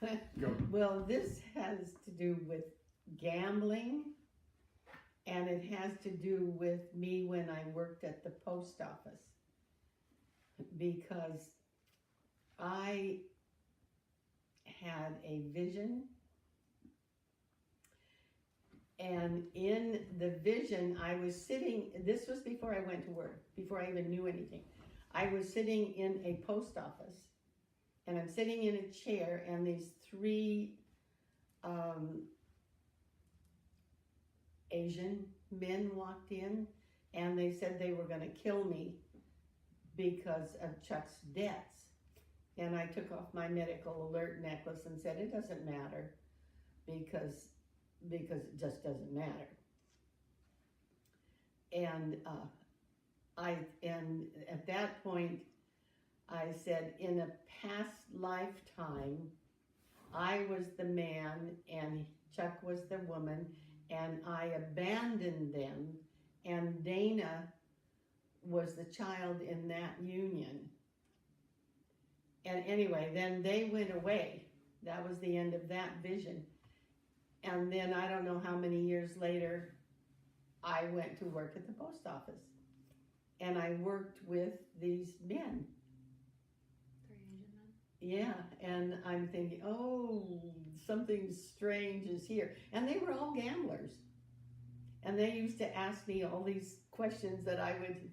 Go. Well, this has to do with gambling, and it has to do with me when I worked at the post office. Because I had a vision, and in the vision, I was sitting, this was before I went to work, before I even knew anything. I was sitting in a post office, and I'm sitting in a chair, and these three Asian men walked in, and they said they were going to kill me because of Chuck's debts. And I took off my medical alert necklace and said, it doesn't matter because it just doesn't matter. And and at that point, I said, in a past lifetime, I was the man and Chuck was the woman, and I abandoned them, and Dana was the child in that union. And anyway, then they went away. That was the end of that vision. And then I don't know how many years later, I went to work at the post office. And I worked with these men. 3 Asian men? Yeah, and I'm thinking, oh, something strange is here. And they were all gamblers. And they used to ask me all these questions that I would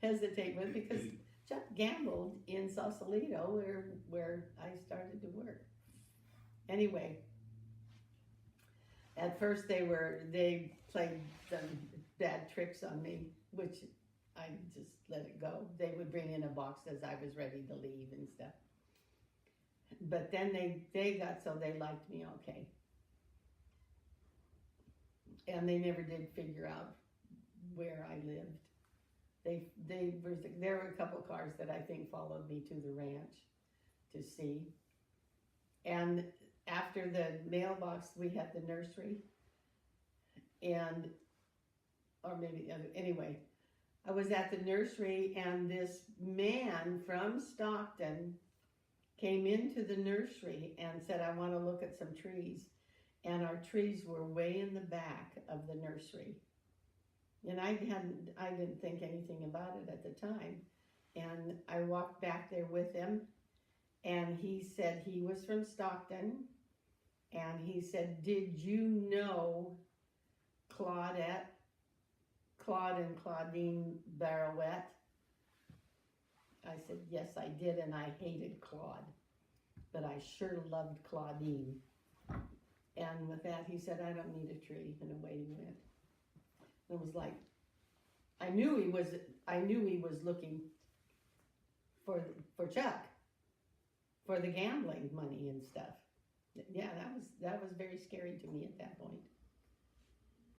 hesitate with, because Chuck gambled in Sausalito where I started to work. Anyway, at first they played some bad tricks on me, which I just let it go. They would bring in a box as I was ready to leave and stuff. But then they got so they liked me okay. And they never did figure out where I lived. There were a couple cars that I think followed me to the ranch to see. And after the mailbox, we had the nursery. Anyway, I was at the nursery, and this man from Stockton came into the nursery and said, I want to look at some trees. And our trees were way in the back of the nursery. And I didn't think anything about it at the time. And I walked back there with him, and he said he was from Stockton. And he said, did you know Claude and Claudine Barouette? I said, yes, I did, and I hated Claude. But I sure loved Claudine. And with that, he said, I don't need a tree, and away he went. It was like, I knew he was looking for Chuck, for the gambling money and stuff. Yeah, that was very scary to me at that point.